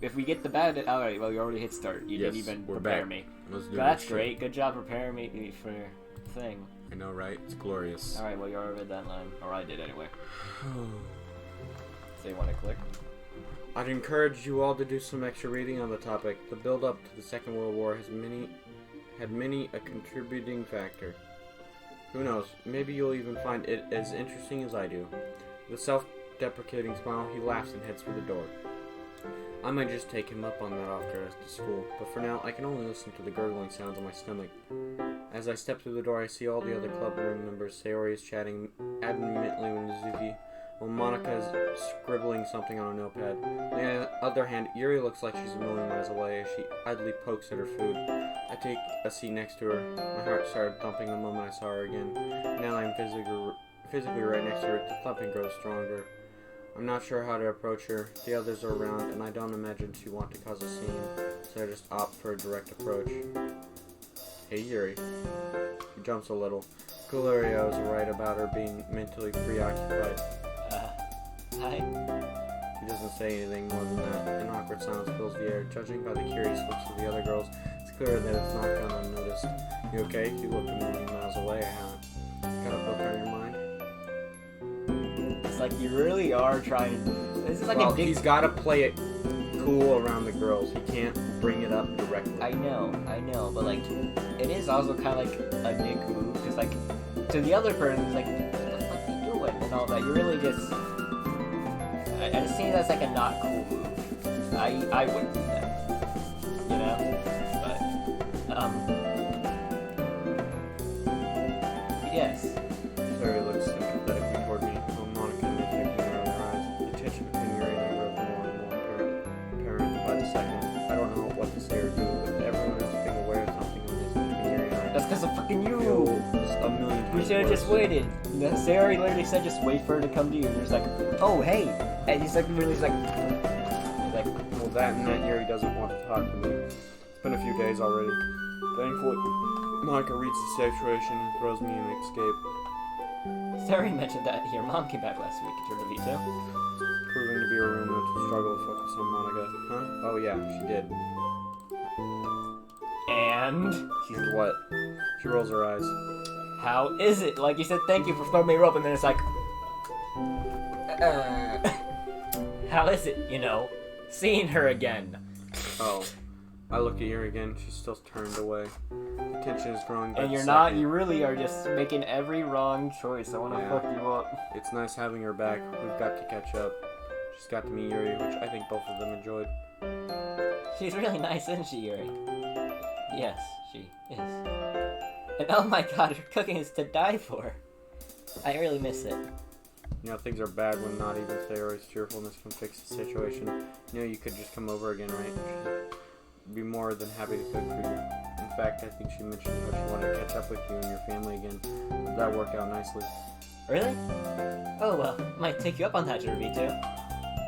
if we get the bad, all right. Well, you already hit start. You didn't even prepare me. Let's do That's this great. shit. Good job preparing me for the thing. I know, right? It's glorious. All right. Well, you already read that line, or I did anyway. So you want to click? I'd encourage you all to do some extra reading on the topic. The build-up to the Second World War had many a contributing factor. Who knows? Maybe you'll even find it as interesting as I do. With a self-deprecating smile, he laughs and heads for the door. I might just take him up on that after us to school, but for now, I can only listen to the gurgling sounds in my stomach. As I step through the door, I see all the other club room members. Sayori is chatting adamantly with Nizuki, while Monica is scribbling something on a notepad. On the other hand, Yuri looks like she's a million miles away as she idly pokes at her food. I take a seat next to her. My heart started thumping the moment I saw her again. Now I'm physically right next to her, the thumping grows stronger. I'm not sure how to approach her. The others are around, and I don't imagine she'd want to cause a scene, so I just opt for a direct approach. Hey, Yuri. She jumps a little. Galeria was right about her being mentally preoccupied. Hi. He doesn't say anything more than that. An awkward silence fills the air. Judging by the curious looks of the other girls, it's clear that it's not gone unnoticed. You okay? You look a million miles away. Got a book on your mind? It's like you really are trying. This is like well, a dick. He's got to play it cool around the girls. He can't bring it up directly. I know, but like, it is also kind of like a dick move, because like, to the other person, it's like, what the fuck are you doing? And all that. You really just. I just see that's like a not cool move. I wouldn't do that. You know? But, yes. Sarah looks sympathetically toward me, while Monica and Nick her other eyes. The tension between Yuri and I grows more and more apparent by the second. I don't know what to say or do, but everyone else being aware of something on this between Yuri and I. That's because of fucking you! Just a million times We should have worse. just waited. Sayori literally said just wait for her to come to you, and you're just like, oh, hey! And he's like, really, he's like, well, that and that Yuri doesn't want to talk to me. It's been a few days already. Thankfully, Monica reads the situation and throws me an escape. Sayori mentioned that your mom came back last week at your review too. Proving to be a rumor to struggle to focus on Monica. Huh? Oh yeah, she did. And? She's what? She rolls her eyes. How is it? Like you said, thank you for throwing me a rope, and then it's like, how is it, you know, seeing her again? Oh. I look at Yuri again. She's still turned away. The tension is growing. And you're not, you really are just making every wrong choice. I want to fuck you up. It's nice having her back. We've got to catch up. She's got to meet Yuri, which I think both of them enjoyed. She's really nice, isn't she, Yuri? Yes, she is. And oh my god, her cooking is to die for. I really miss it. You know, things are bad when not even Sayori's cheerfulness can fix the situation. You know, you could just come over again, right? She'd be more than happy to cook for you. In fact, I think she mentioned how she wanted to catch up with you and your family again. That worked out nicely. Really? Oh well, might take you up on that, Jeremy, too.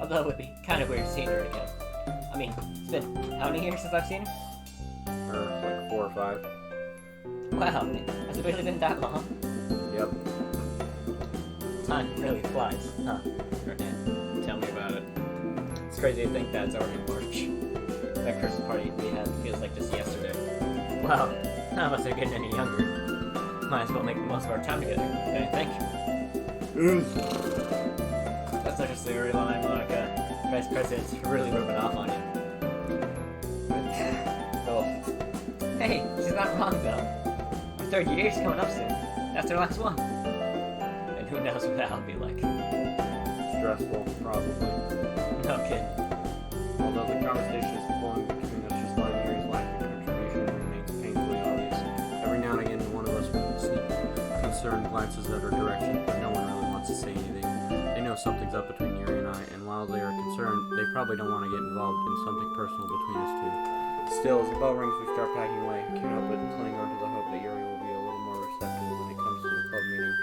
Although it would be kind of weird seeing her again. I mean, it's been how many years since I've seen her? Like 4 or 5. Wow, has it really been that long? Yep. Time really flies, huh? Tell me about it. It's crazy to think that's already March. That Christmas party we had feels like just yesterday. Wow, none of us are getting any younger. Might as well make the most of our time together. Okay, thank you. That's such a Sayori line, like Vice President's really rubbing off on you. Oh. Hey, she's not wrong though. Our third year's coming up soon. That's our last one. And who knows what that'll be like. Stressful, probably. No kidding. Although the conversation is flowing between us, just letting Yuri's lack of contribution remains painfully obvious. Every now and again, one of us will sneak concerned glances at her direction, but no one really wants to say anything. They know something's up between Yuri and I, and while they are concerned, they probably don't want to get involved in something personal between us two. Still, as the bell rings, we start packing away. I can't help but cling on to the hope that Yuri will be a little more receptive when it comes to the club meeting.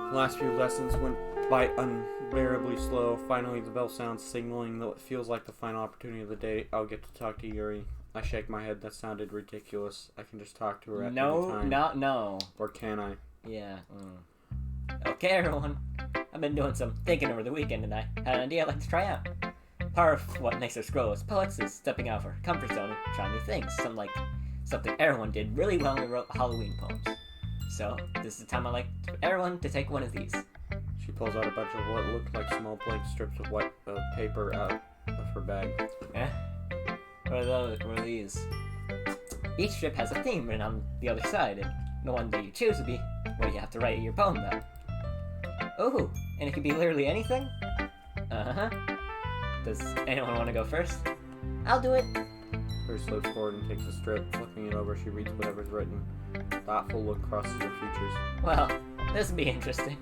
The last few lessons went by unbearably slow. Finally, the bell sounds, signaling that it feels like the final opportunity of the day. I'll get to talk to Yuri. I shake my head. That sounded ridiculous. I can just talk to her at any time. No. Or can I? Yeah. Okay, everyone. I've been doing some thinking over the weekend, and I had an idea I'd like to try out. Part of what makes us grow as poets is stepping out of our comfort zone and trying new things. Something everyone did really well when we wrote Halloween poems. So, this is the time I like everyone to take one of these. She pulls out a bunch of what looked like small blank strips of white paper out of her bag. What are these? Each strip has a theme written on the other side, and the one that you choose would be what you have to write your poem about. Oh, and it could be literally anything? Uh-huh. Does anyone want to go first? I'll do it. Her slips forward and takes a strip. Flipping it over, she reads whatever's written. Thoughtful look crosses her features. Well, this will be interesting.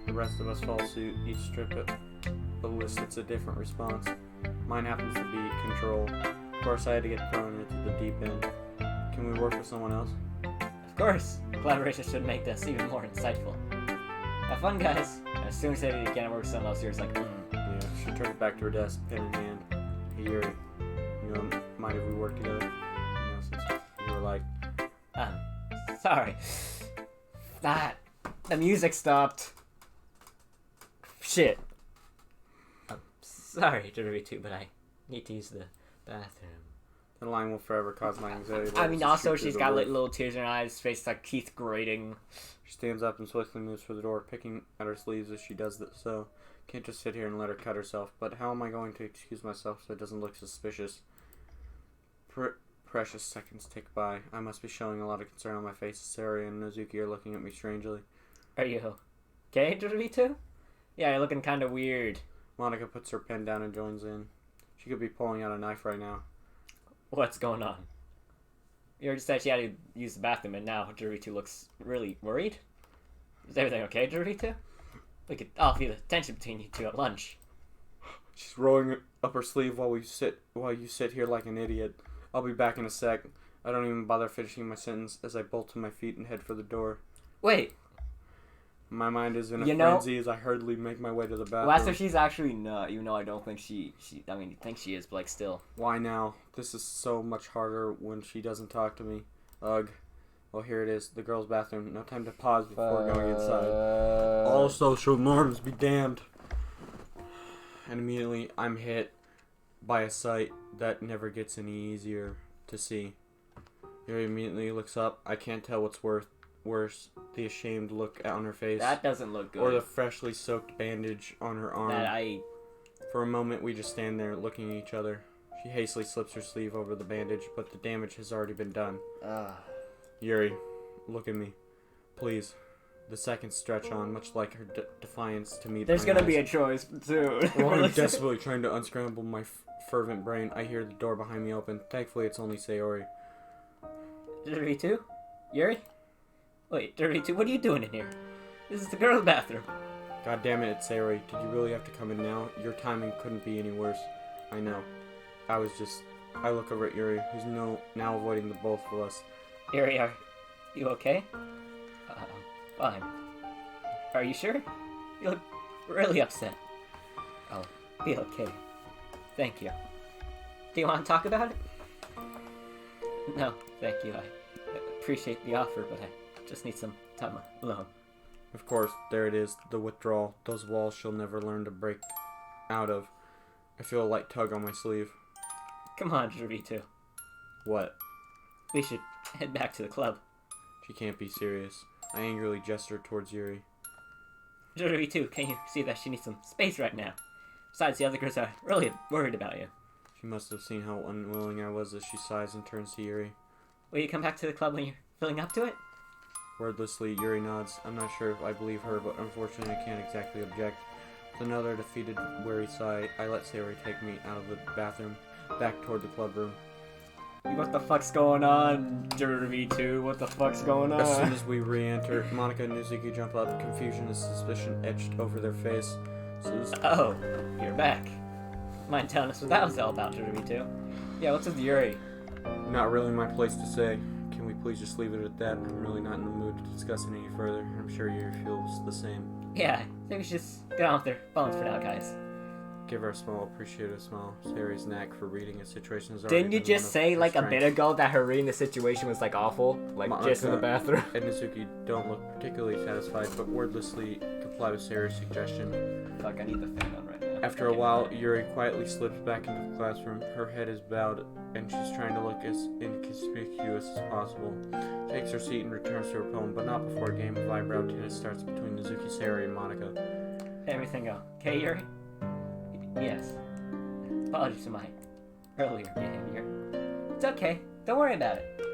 The rest of us follow suit. Each strip elicits a different response. Mine happens to be control. Of course, I had to get thrown into the deep end. Can we work with someone else? Of course. Collaboration should make this even more insightful. Have fun, guys. As soon as I can't work with someone else, you're just like, Yeah, she turns back to her desk, pen in hand. Hey, Yuri, mind if we work together? Since you were like... Sorry. The music stopped. Shit. I'm sorry to read too, but I need to use the bathroom. The line will forever cause my anxiety. I mean, also, she's got like little tears in her eyes, face like teeth grating. She stands up and swiftly moves for the door, picking at her sleeves as she does so. Can't just sit here and let her cut herself, but how am I going to excuse myself so it doesn't look suspicious? Precious seconds tick by. I must be showing a lot of concern on my face. Sayori and Nozuki are looking at me strangely. Are you okay, Dorito? Yeah, you're looking kind of weird. Monica puts her pen down and joins in. She could be pulling out a knife right now. What's going on? You already said she had to use the bathroom, and now Dorito looks really worried. Is everything okay, Dorito? We could all feel the tension between you two at lunch. She's rolling up her sleeve while you sit here like an idiot. I'll be back in a sec. I don't even bother finishing my sentence as I bolt to my feet and head for the door. Wait. My mind is in a frenzy as I hurriedly make my way to the bathroom. Well, so she's actually not, even though I don't think you think she is, but like still. Why now? This is so much harder when she doesn't talk to me. Ugh. Well, here it is, the girls' bathroom. No time to pause before going inside. All social norms be damned. And immediately, I'm hit by a sight that never gets any easier to see. Yuri immediately looks up. I can't tell what's worse, the ashamed look on her face. That doesn't look good. Or the freshly soaked bandage on her arm. For a moment, we just stand there looking at each other. She hastily slips her sleeve over the bandage, but the damage has already been done. Yuri, look at me. Please. The seconds stretch on, much like her defiance to meet. There's gonna be a choice, too. While I'm desperately trying to unscramble my fervent brain, I hear the door behind me open. Thankfully, it's only Sayori. Dorito? Yuri? Wait, Dorito, what are you doing in here? This is the girls' bathroom. God damn it, it's Sayori. Did you really have to come in now? Your timing couldn't be any worse. I know. I look over at Yuri, who's now avoiding the both of us. Yuri, are you okay? Fine. Are you sure? You look really upset. I'll be okay. Thank you. Do you want to talk about it? No, thank you. I appreciate the offer, but I just need some time alone. Of course, there it is, the withdrawal. Those walls she'll never learn to break out of. I feel a light tug on my sleeve. Come on, Dorito. What? We should head back to the club. She can't be serious. I angrily gesture towards Yuri. Dorito, can you see that she needs some space right now? Besides, the other girls are really worried about you. She must have seen how unwilling I was as she sighs and turns to Yuri. Will you come back to the club when you're feeling up to it? Wordlessly, Yuri nods. I'm not sure if I believe her, but unfortunately I can't exactly object. With another defeated, weary sigh, I let Sayori take me out of the bathroom, back toward the club room. What the fuck's going on, Dorito? What the fuck's going on? As soon as we re-enter, Monica and Nozuki jump up, confusion and suspicion etched over their face. Oh, you're back. Mind telling us what that was all about, Dorito? Yeah, what's with Yuri? Not really my place to say. Can we please just leave it at that? I'm really not in the mood to discuss it any further. I'm sure Yuri feels the same. Yeah, I think we should just get on with their phones for now, guys. Give her a small, appreciative smile. Sayori's knack for reading a situation is already. Didn't you just say like a bit ago that her reading the situation was like awful? Like Monica just in the bathroom? And Nozuki don't look particularly satisfied, but wordlessly comply with Sayori's suggestion. Fuck, I need the fan on right now. After a while, Yuri quietly slips back into the classroom. Her head is bowed, and she's trying to look as inconspicuous as possible. Takes her seat and returns to her poem, but not before a game of eyebrow tennis starts between Nizuki, Sayori, and Monica. Everything okay, Yuri? Yes. Apologies for my earlier behavior. It's okay. Don't worry about it.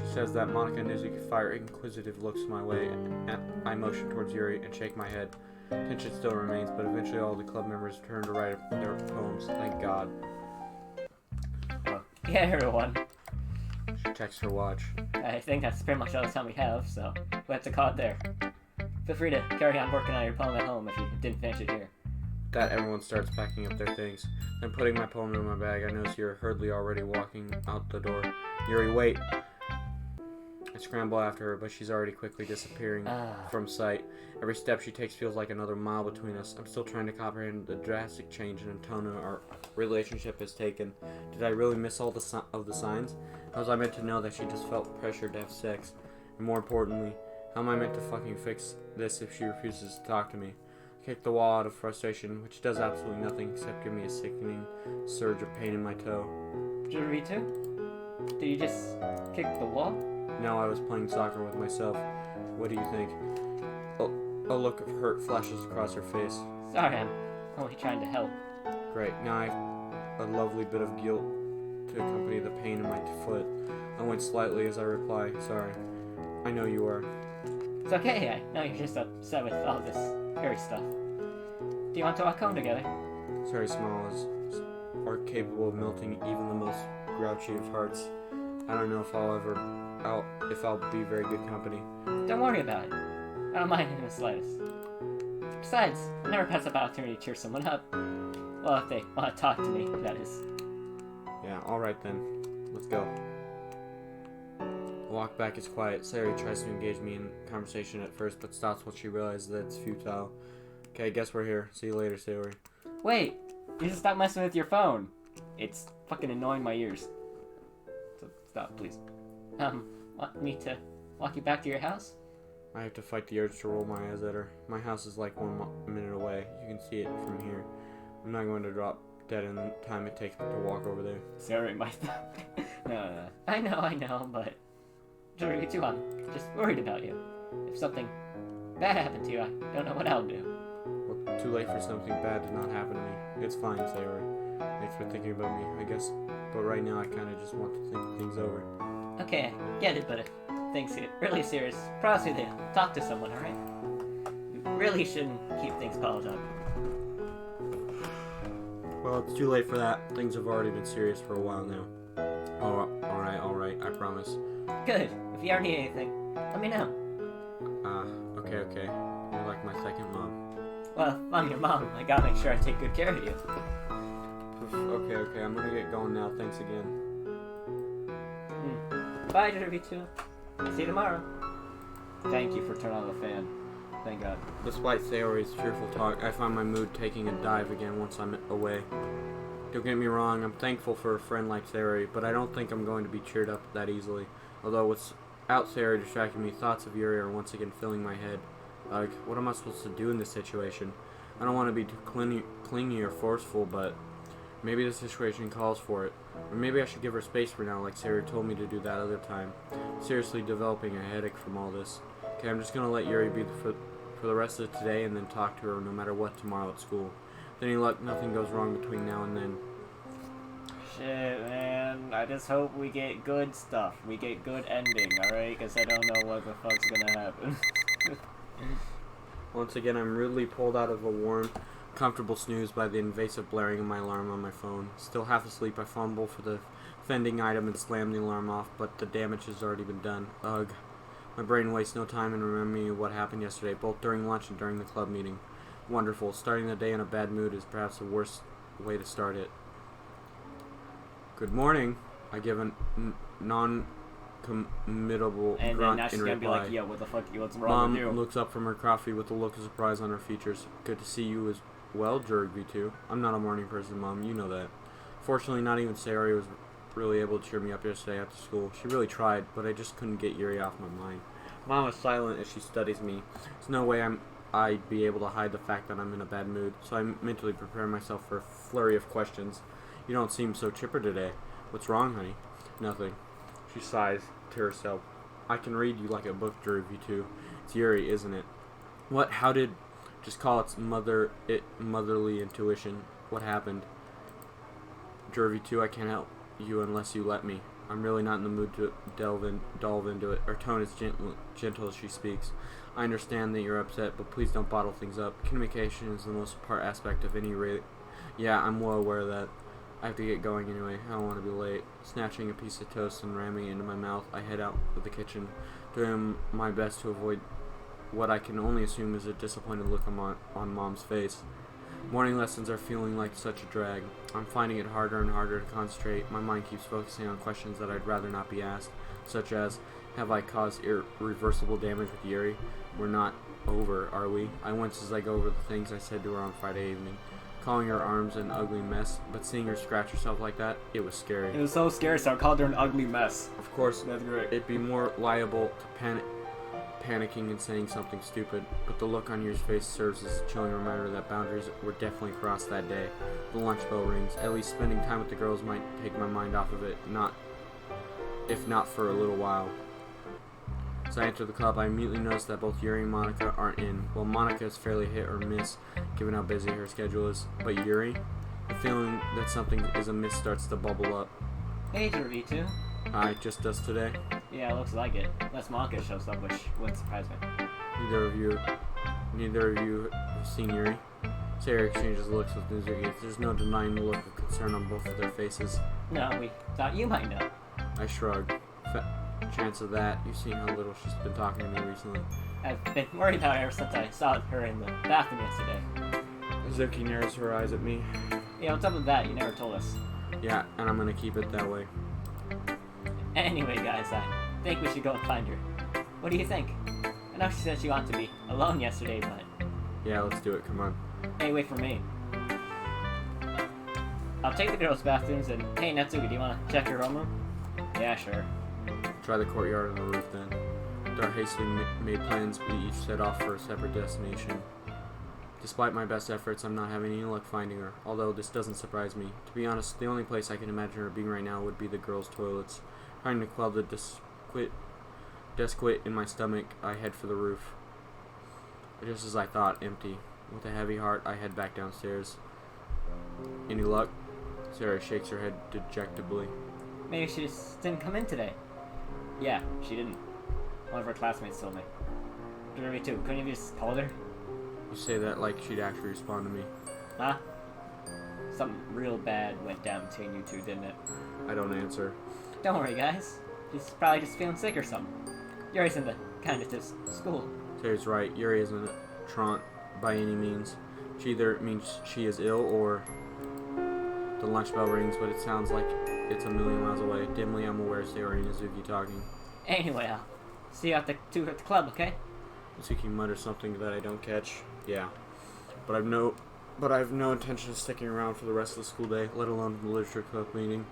She says that Monica and Nizuki fire inquisitive looks my way, and I motion towards Yuri and shake my head. Tension still remains, but eventually all the club members turn to write their poems. Thank God. Well, yeah, everyone. She checks her watch. I think that's pretty much all the time we have, so we'll have to call it there. Feel free to carry on working on your poem at home if you didn't finish it here. That everyone starts packing up their things. Then putting my poem in my bag, I notice Yuri hurriedly already walking out the door. Yuri, wait! I scramble after her, but she's already quickly disappearing from sight. Every step she takes feels like another mile between us. I'm still trying to comprehend the drastic change in tone our relationship has taken. Did I really miss all of the signs? How was I meant to know that she just felt pressured to have sex? And more importantly, how am I meant to fucking fix this if she refuses to talk to me? I kick the wall out of frustration, which does absolutely nothing except give me a sickening surge of pain in my toe. Did you too? Did you just kick the wall? Now I was playing soccer with myself. What do you think? A look of hurt flashes across her face. Sorry, I'm only trying to help. Great, now I have a lovely bit of guilt to accompany the pain in my foot. I went slightly as I reply, sorry. I know you are. It's okay, I know you're just upset with all this scary stuff. Do you want to walk home together? Sorry, smiles are capable of melting even the most grouchy of hearts. I don't know if I'll be very good company. Don't worry about it. I don't mind in the slightest. Besides, I never pass up an opportunity to cheer someone up. Well, if they want to talk to me, that is. Yeah, alright then. Let's go. The walk back is quiet. Sayori tries to engage me in conversation at first, but stops when she realizes that it's futile. Okay, guess we're here. See you later, Sayori. Wait! You should stop messing with your phone. It's fucking annoying my ears. So stop, please. Want me to walk you back to your house? I have to fight the urge to roll my eyes at her. My house is like 1 minute away. You can see it from here. I'm not going to drop dead in the time it takes to walk over there. Sorry, my no. I know, but Yuri, too, I'm just worried about you. If something bad happened to you, I don't know what I'll do. Well, too late for something bad to not happen to me. It's fine, Sayori. Thanks for thinking about me, I guess. But right now, I kind of just want to think things over. Okay, I get it, but if things get really serious, promise me to talk to someone, alright? You really shouldn't keep things bottled up. Well, it's too late for that. Things have already been serious for a while now. Alright, I promise. Good. If you ever need anything, let me know. Okay. You're like my second mom. Well, if I'm your mom, I gotta make sure I take good care of you. Okay, I'm gonna get going now. Thanks again. Bye, Yuri-2. See you tomorrow. Thank you for turning on the fan. Thank God. Despite Sayori's cheerful talk, I find my mood taking a dive again once I'm away. Don't get me wrong, I'm thankful for a friend like Sayori, but I don't think I'm going to be cheered up that easily. Although without Sayori distracting me, thoughts of Yuri are once again filling my head. Like, what am I supposed to do in this situation? I don't want to be too clingy or forceful, but maybe the situation calls for it. Or maybe I should give her space for now, like Sayori told me to do that other time. I'm seriously developing a headache from all this. Okay, I'm just gonna let Yuri be for the rest of today and then talk to her no matter what tomorrow at school. With any luck, nothing goes wrong between now and then. Shit, man. I just hope we get good stuff. We get good ending, alright? Because I don't know what the fuck's gonna happen. Once again, I'm rudely pulled out of a warm, comfortable snooze by the invasive blaring of my alarm on my phone. Still half asleep, I fumble for the offending item and slam the alarm off, but the damage has already been done. Ugh. My brain wastes no time in remembering what happened yesterday, both during lunch and during the club meeting. Wonderful. Starting the day in a bad mood is perhaps the worst way to start it. Good morning. I give a non-committable and grunt then now she's in gonna be reply. like, yo, what the fuck, what's wrong with you? Mom looks up from her coffee with a look of surprise on her features. Good to see you as well, Yuri V2. I'm not a morning person, Mom. You know that. Fortunately, not even Sayori was really able to cheer me up yesterday after school. She really tried, but I just couldn't get Yuri off my mind. Mom is silent as she studies me. There's no way I'm I'd be able to hide the fact that I'm in a bad mood, so I mentally prepare myself for a flurry of questions. You don't seem so chipper today. What's wrong, honey? Nothing. She sighs to herself. I can read you like a book, Jervy, too. It's Yuri, isn't it? What? How did... Just call it motherly intuition. What happened? Jervy, too, I can't help you unless you let me. I'm really not in the mood to delve into it. Her tone is gentle as she speaks. I understand that you're upset, but please don't bottle things up. Communication is the most important aspect of any Yeah, I'm well aware of that. I have to get going anyway. I don't want to be late. Snatching a piece of toast and ramming it into my mouth, I head out of the kitchen, doing my best to avoid what I can only assume is a disappointed look on Mom's face. Morning lessons are feeling like such a drag. I'm finding it harder and harder to concentrate. My mind keeps focusing on questions that I'd rather not be asked, such as, have I caused irreversible damage with Yuri? We're not over, are we? I wince as I go over the things I said to her on Friday evening. Calling her arms an ugly mess, but seeing her scratch herself like that, it was scary. It was so scary, so I called her an ugly mess. Of course, that's great. It'd be more liable to panicking and saying something stupid, but the look on Yuri's face serves as a chilling reminder that boundaries were definitely crossed that day. The lunch bell rings. At least spending time with the girls might take my mind off of it, if not for a little while. As I enter the club, I immediately notice that both Yuri and Monica aren't in. Well, Monica is fairly hit or miss, given how busy her schedule is. But Yuri, the feeling that something is amiss starts to bubble up. Hey, Yuri, too. Hi, just us today? Yeah, it looks like it. Unless Monica shows up, which wouldn't surprise me. Neither of you have seen Yuri? Sayori exchanges looks with Nizuki. There's no denying the look of concern on both of their faces. No, we thought you might know. I shrug. Chance of that. You've seen how little she's been talking to me recently. I've been worried about her ever since I saw her in the bathroom yesterday. Nizuki narrows her eyes at me. Yeah, what's up with that? You never told us. Yeah, and I'm gonna keep it that way. Anyway, guys, I think we should go and find her. What do you think? I know she said she wanted to be alone yesterday, but... Yeah, let's do it. Come on. Hey, wait for me. I'll take the girls' bathrooms and... Hey, Natsuki, do you want to check your homeroom? Yeah, sure. Try the courtyard and the roof then. With our hastily made plans, we each set off for a separate destination. Despite my best efforts, I'm not having any luck finding her, although this doesn't surprise me. To be honest, the only place I can imagine her being right now would be the girls' toilets. Trying to quell the disquit in my stomach, I head for the roof. Just as I thought, empty. With a heavy heart, I head back downstairs. Any luck? Sarah shakes her head dejectedly. Maybe she just didn't come in today. Yeah, she didn't. One of her classmates told me. Me too. Couldn't you just called her? You say that like she'd actually respond to me. Huh? Something real bad went down between you two, didn't it? I don't answer. Don't worry, guys. She's probably just feeling sick or something. Yuri's in the kind of this school. Sarah's right. Yuri isn't a traunt by any means. She either means she is ill or the lunch bell rings, but it sounds like it's a million miles away. Dimly, I'm aware of Sayori and Nizuki talking. Anyway, I'll see you at the club, okay? Nizuki mutters something that I don't catch. Yeah, but I've no intention of sticking around for the rest of the school day, let alone the literature club meeting.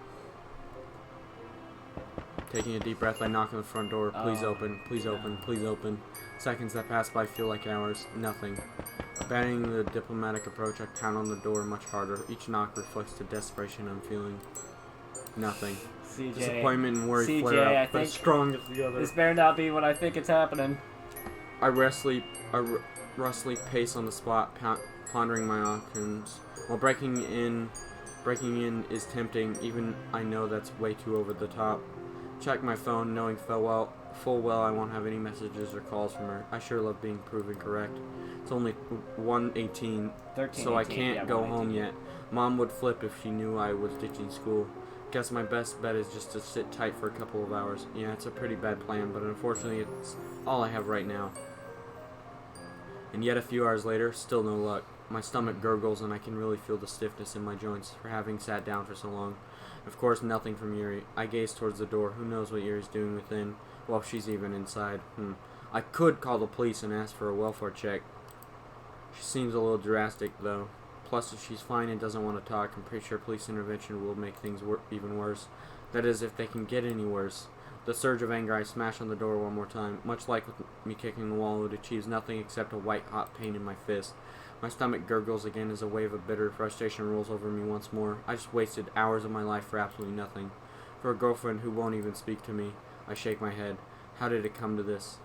Taking a deep breath, I knock on the front door. Please open, please open, please open. Seconds that pass by feel like hours. Nothing. Abandoning the diplomatic approach, I pound on the door much harder. Each knock reflects the desperation I'm feeling. Nothing. CJ, disappointment and worry CJ, flare up, I but as strong as the other. This better not be what I think it's happening. I rustily pace on the spot, pondering my options. While breaking in is tempting, even I know that's way too over the top. Check my phone, knowing full well I won't have any messages or calls from her. I sure love being proven correct. It's only 1:18, so I can't go home yet. Mom would flip if she knew I was ditching school. Guess my best bet is just to sit tight for a couple of hours. Yeah, it's a pretty bad plan, but unfortunately it's all I have right now. And yet a few hours later, still no luck. My stomach gurgles and I can really feel the stiffness in my joints for having sat down for so long. Of course, nothing from Yuri. I gaze towards the door. Who knows what Yuri's doing within? Well, if she's even inside. I could call the police and ask for a welfare check. She seems a little drastic, though. Plus, if she's fine and doesn't want to talk, I'm pretty sure police intervention will make things even worse. That is, if they can get any worse. The surge of anger, I smash on the door one more time. Much like with me kicking the wall, it achieves nothing except a white-hot pain in my fist. My stomach gurgles again as a wave of bitter frustration rolls over me once more. I just wasted hours of my life for absolutely nothing. For a girlfriend who won't even speak to me. I shake my head. How did it come to this?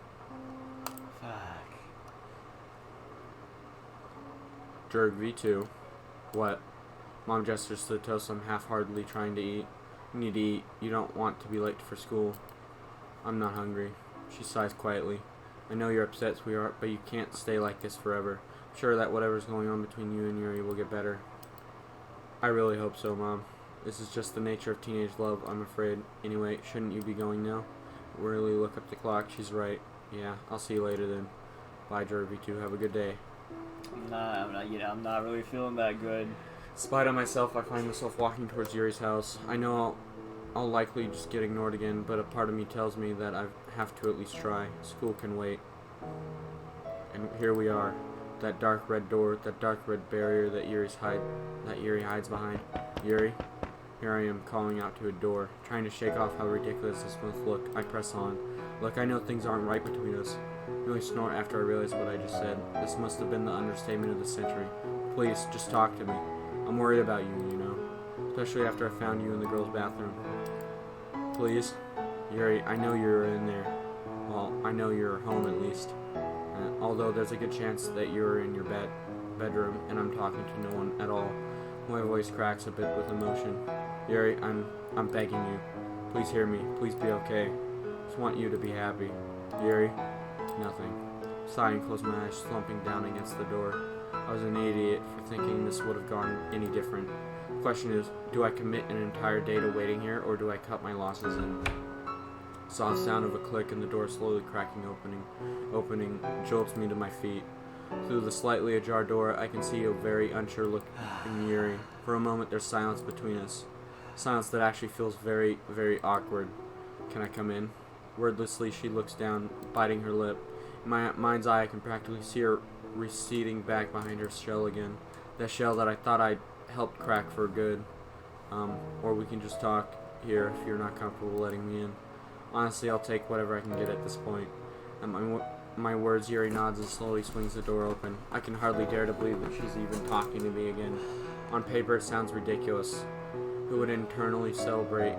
Fuck. Jerg V2. What? Mom gestures to the toast I'm half-heartedly trying to eat. You need to eat. You don't want to be late for school. I'm not hungry. She sighs quietly. I know you're upset, sweetheart, but you can't stay like this forever. I'm sure that whatever's going on between you and Yuri will get better. I really hope so, Mom. This is just the nature of teenage love, I'm afraid. Anyway, shouldn't you be going now? Really look up the clock. She's right. Yeah, I'll see you later then. Bye, Jerg V2. Have a good day. I'm not really feeling that good. Spite on myself, I find myself walking towards Yuri's house. I know I'll likely just get ignored again, but a part of me tells me that I have to at least try. School can wait. And here we are. That dark red door, that dark red barrier that Yuri hides behind. Yuri? Here I am, calling out to a door, trying to shake off how ridiculous this must look. I press on. Look, I know things aren't right between us. I really snort after I realize what I just said. This must have been the understatement of the century. Please, just talk to me. I'm worried about you, you know. Especially after I found you in the girls' bathroom. Please? Yuri, I know you're in there. Well, I know you're home at least. Although there's a good chance that you're in your bedroom and I'm talking to no one at all. My voice cracks a bit with emotion. Yuri, I'm begging you. Please hear me. Please be okay. Just want you to be happy. Yuri? Nothing. Sighing, close my eyes, slumping down against the door. I was an idiot for thinking this would have gone any different. The question is, do I commit an entire day to waiting here, or do I cut my losses and... Soft sound of a click and the door slowly cracking opening jolts me to my feet. Through the slightly ajar door, I can see a very unsure look in Yuri. For a moment, there's silence between us. Silence that actually feels very, very awkward. Can I come in? Wordlessly, she looks down, biting her lip. In my mind's eye, I can practically see her receding back behind her shell again. That shell that I thought I'd helped crack for good. Or we can just talk here if you're not comfortable letting me in. Honestly, I'll take whatever I can get at this point. My words, Yuri nods and slowly swings the door open. I can hardly dare to believe that she's even talking to me again. On paper, it sounds ridiculous. Who would internally celebrate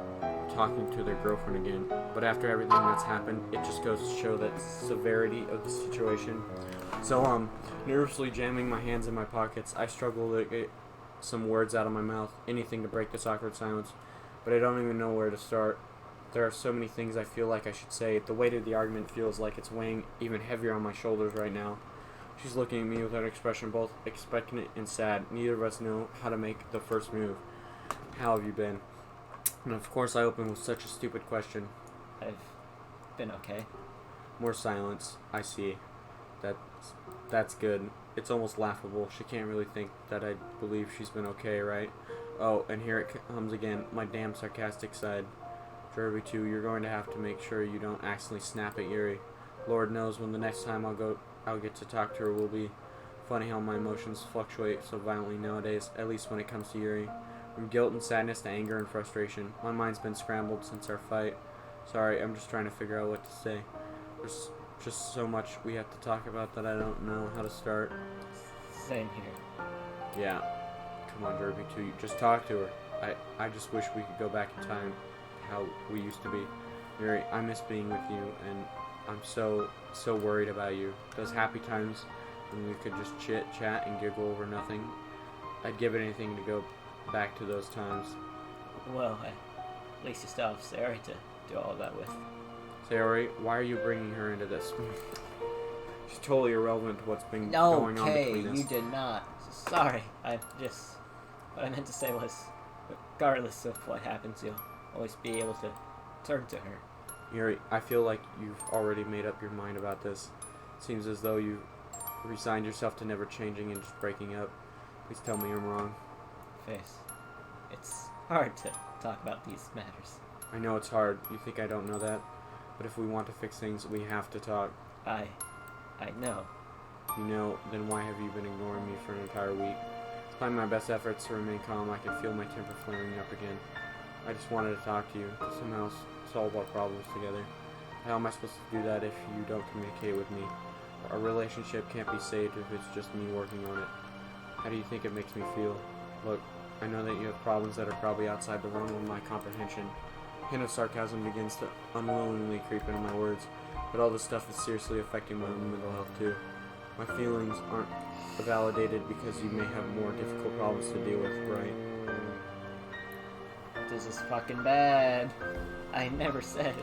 talking to their girlfriend again? But after everything that's happened, it just goes to show the severity of the situation. So, nervously jamming my hands in my pockets, I struggle to get some words out of my mouth, anything to break this awkward silence. But I don't even know where to start. There are so many things I feel like I should say. The weight of the argument feels like it's weighing even heavier on my shoulders right now. She's looking at me with an expression both expectant and sad. Neither of us know how to make the first move. How have you been? And of course I open with such a stupid question. I've been okay. More silence. I see. That's good. It's almost laughable. She can't really think that I believe she's been okay, right? Oh, and here it comes again. My damn sarcastic side. Jerg V2, you're going to have to make sure you don't accidentally snap at Yuri. Lord knows when the next time I'll get to talk to her will be. Funny how my emotions fluctuate so violently nowadays, at least when it comes to Yuri. From guilt and sadness to anger and frustration. My mind's been scrambled since our fight. Sorry, I'm just trying to figure out what to say. There's just so much we have to talk about that I don't know how to start. Same here. Yeah. Come on, Jerg V2, just talk to her. I just wish we could go back in time. How we used to be. Yuri, I miss being with you, and I'm so worried about you. Those happy times when we could just chit, chat, and giggle over nothing. I'd give anything to go back to those times. Well, at least you still have Sayori to do all that with. Sayori, why are you bringing her into this? She's totally irrelevant to what's been going on between us. Okay, you did not. Sorry, what I meant to say was, regardless of what happens, you'll always be able to turn to her. Yuri, I feel like you've already made up your mind about this. It seems as though you've resigned yourself to never changing and just breaking up. Please tell me I'm wrong. Face, it's hard to talk about these matters. I know it's hard. You think I don't know that? But if we want to fix things, we have to talk. I know. You know, then why have you been ignoring me for an entire week? Despite my best efforts to remain calm, I could feel my temper flaring up again. I just wanted to talk to you, to somehow solve our problems together. How am I supposed to do that if you don't communicate with me? Our relationship can't be saved if it's just me working on it. How do you think it makes me feel? Look, I know that you have problems that are probably outside the realm of my comprehension. A hint of sarcasm begins to unwillingly creep into my words, but all this stuff is seriously affecting my own mental health too. My feelings aren't validated because you may have more difficult problems to deal with, right? This is fucking bad. I never said.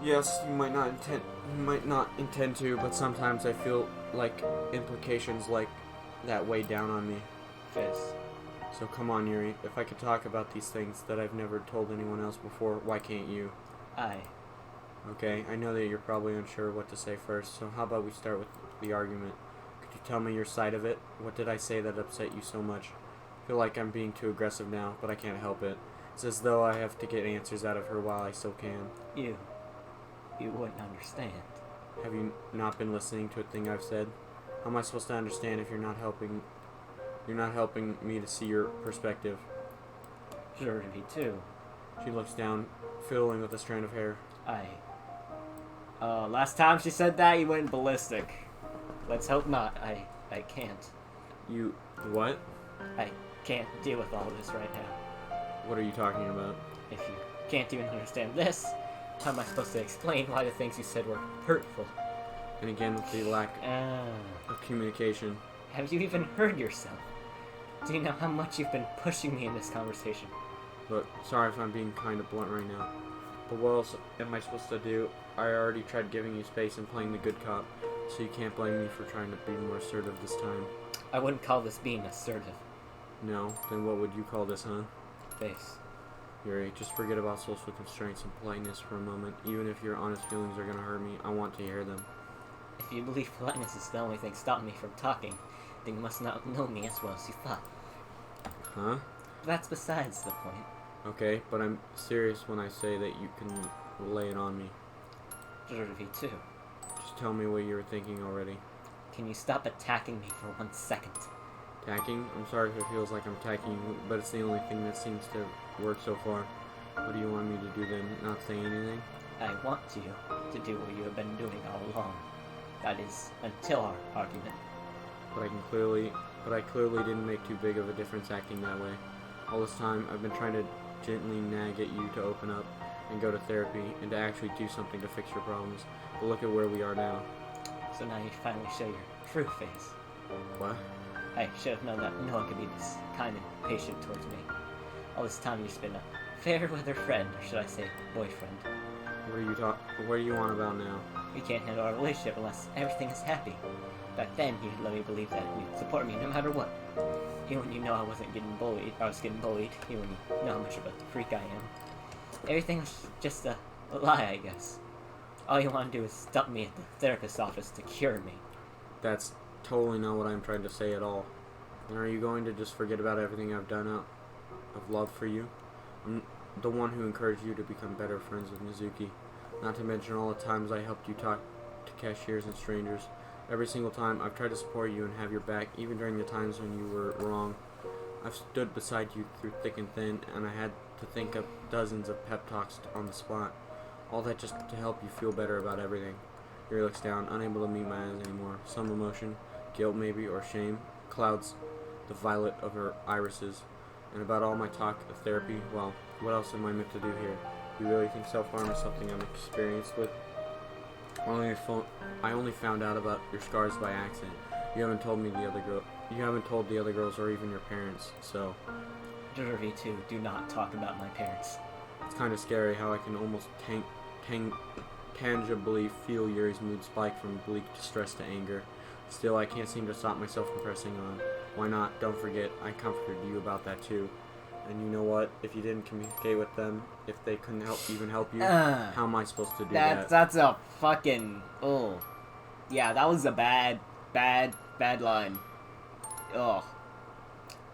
Yes, you might not intend to, but sometimes I feel like implications like that weigh down on me. Fizz. So come on, Yuri. If I could talk about these things that I've never told anyone else before, why can't you? Okay, I know that you're probably unsure what to say first, so how about we start with the argument? Could you tell me your side of it? What did I say that upset you so much? I feel like I'm being too aggressive now, but I can't help it. It's as though I have to get answers out of her while I still can. You wouldn't understand. Have you not been listening to a thing I've said? How am I supposed to understand if you're not helping me to see your perspective? Sure, me too. She looks down, fiddling with a strand of hair. Last time she said that, you went ballistic. Let's hope not. I can't. You... what? I can't deal with all this right now. What are you talking about? If you can't even understand this, how am I supposed to explain why the things you said were hurtful? And again, with the lack of communication. Have you even heard yourself? Do you know how much you've been pushing me in this conversation? Look, sorry if I'm being kind of blunt right now, but what else am I supposed to do? I already tried giving you space and playing the good cop, so you can't blame me for trying to be more assertive this time. I wouldn't call this being assertive. No? Then what would you call this, huh? Face. Yuri, just forget about social constraints and politeness for a moment. Even if your honest feelings are gonna hurt me, I want to hear them. If you believe politeness is the only thing stopping me from talking, then you must not know me as well as you thought. Huh? That's besides the point. Okay, but I'm serious when I say that you can lay it on me. Me too. Just tell me what you were thinking already. Can you stop attacking me for 1 second? Attacking? I'm sorry if it feels like I'm attacking you, but it's the only thing that seems to work so far. What do you want me to do then? Not say anything? I want you to do what you have been doing all along. That is, until our argument. But I clearly didn't make too big of a difference acting that way. All this time, I've been trying to gently nag at you to open up and go to therapy and to actually do something to fix your problems. But look at where we are now. So now you finally show your true face. What? I should have known that no one could be this kind and patient towards me. All this time you've been a fair weather friend, or should I say boyfriend. What do you want about now? We can't handle our relationship unless everything is happy. Back then, you'd let me believe that you'd support me no matter what. Even when you know I was getting bullied, even when you know how much of a freak I am. Everything was just a lie, I guess. All you want to do is stop me at the therapist's office to cure me. That's totally not what I'm trying to say at all. And are you going to just forget about everything I've done out of love for you? I'm the one who encouraged you to become better friends with Mizuki. Not to mention all the times I helped you talk to cashiers and strangers. Every single time I've tried to support you and have your back, even during the times when you were wrong. I've stood beside you through thick and thin, and I had to think of dozens of pep talks on the spot. All that just to help you feel better about everything. Yuri looks down, unable to meet my eyes anymore. Some emotion, guilt maybe, or shame, clouds the violet of her irises. And about all my talk of therapy, well, what else am I meant to do here? You really think self-harm is something I'm experienced with? I only found out about your scars by accident. You haven't told the other girls or even your parents, so... V2, do not talk about my parents. It's kind of scary how I can almost tangibly feel Yuri's mood spike from bleak distress to anger. Still, I can't seem to stop myself from pressing on. Why not? Don't forget, I comforted you about that too. And you know what? If you didn't communicate with them, if they couldn't even help you, how am I supposed to do that? That's a fucking... Oh. Yeah, that was a bad line. Ugh.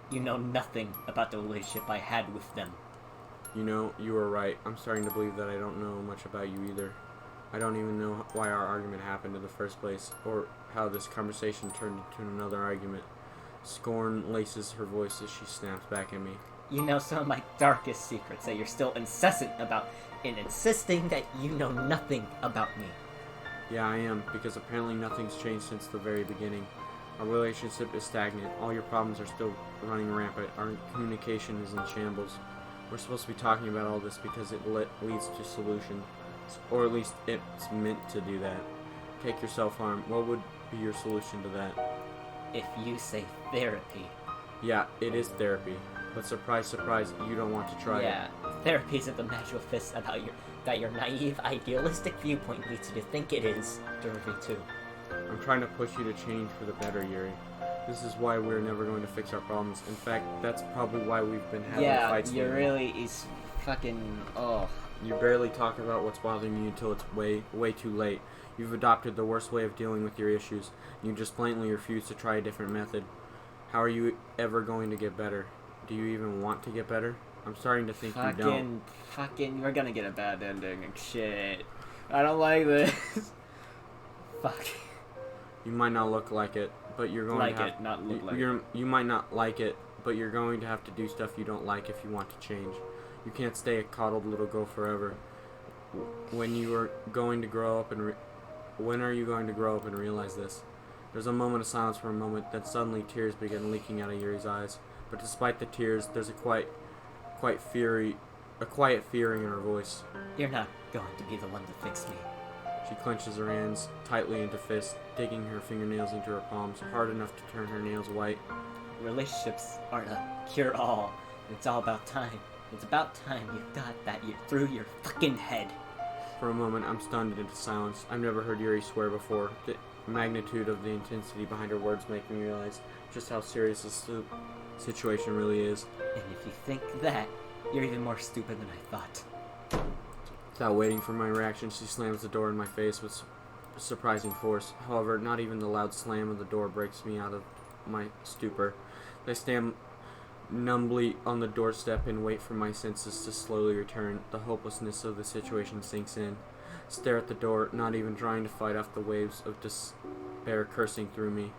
You know nothing about the relationship I had with them. You know, you were right. I'm starting to believe that I don't know much about you either. I don't even know why our argument happened in the first place, or how this conversation turned into another argument. Scorn laces her voice as she snaps back at me. You know some of my darkest secrets that you're still incessant about in insisting that you know nothing about me. Yeah, I am, because apparently nothing's changed since the very beginning. Our relationship is stagnant. All your problems are still running rampant. Our communication is in shambles. We're supposed to be talking about all this because it leads to solutions. Or at least it's meant to do that. Take your self-harm. What would be your solution to that? If you say therapy. Yeah, it is therapy. But surprise, surprise, you don't want to try it. Yeah, therapy isn't the magical fist about that your naive, idealistic viewpoint leads you to think it is. Derby too. I'm trying to push you to change for the better, Yuri. This is why we're never going to fix our problems. In fact, that's probably why we've been having fights. Yeah, you really is fucking. Oh. You barely talk about what's bothering you until it's way too late. You've adopted the worst way of dealing with your issues. You just blatantly refuse to try a different method. How are you ever going to get better? Do you even want to get better? I'm starting to think you don't. We're gonna get a bad ending and shit. I don't like this. Fuck. You might not look like it, but you're going to have not look like it. You might not like it, but you're going to have to do stuff you don't like if you want to change. You can't stay a coddled little girl forever. When you are going to grow up and when are you going to grow up and realize this? There's a moment of silence for a moment, then suddenly tears begin leaking out of Yuri's eyes. But despite the tears, there's a quiet fear in her voice. You're not going to be the one to fix me. She clenches her hands tightly into fists, digging her fingernails into her palms, hard enough to turn her nails white. Relationships aren't a cure-all. It's all about time. It's about time you got that through your fucking head. For a moment, I'm stunned into silence. I've never heard Yuri swear before. The magnitude of the intensity behind her words make me realize just how serious this situation really is. And if you think that, you're even more stupid than I thought. Without waiting for my reaction, she slams the door in my face with surprising force. However, not even the loud slam of the door breaks me out of my stupor. I stand numbly on the doorstep and wait for my senses to slowly return. The hopelessness of the situation sinks in. Stare at the door, not even trying to fight off the waves of despair coursing through me.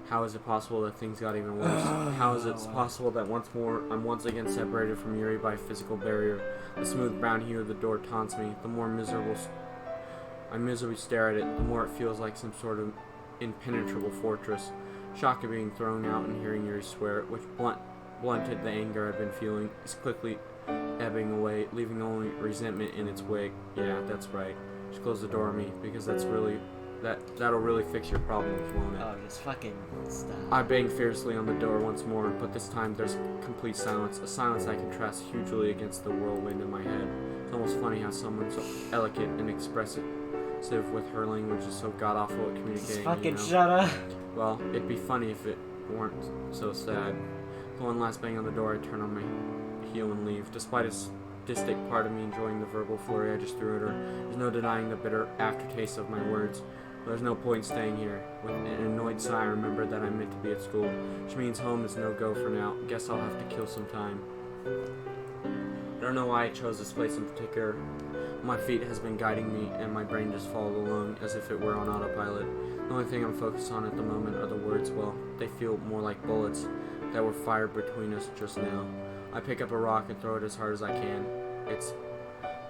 How is it possible that things got even worse? How is it possible that I'm once again separated from Yuri by a physical barrier? The smooth brown hue of the door taunts me. The more I miserably stare at it, the more it feels like some sort of impenetrable fortress. Shock of being thrown out and hearing Yuri swear, which blunted the anger I've been feeling, is quickly ebbing away, leaving only resentment in its wake. Yeah, that's right. Just close the door on me, because that'll really fix your problems, won't it? Oh, just fucking stop. I bang fiercely on the door once more, but this time there's complete silence, a silence that contrasts hugely against the whirlwind in my head. It's almost funny how someone so elegant and expressive with her language is so god-awful at communicating, just fucking you know? shut up. Well, it'd be funny if it weren't so sad. With one last bang on the door, I turn on my heel and leave. Despite a sadistic part of me enjoying the verbal flurry I just threw at her, there's no denying the bitter aftertaste of my words. There's no point staying here. With an annoyed sigh, I remember that I'm meant to be at school, which means home is no-go for now. Guess I'll have to kill some time. I don't know why I chose this place in particular. My feet has been guiding me, and my brain just followed along as if it were on autopilot. The only thing I'm focused on at the moment are the words. Well, they feel more like bullets that were fired between us just now. I pick up a rock and throw it as hard as I can. It's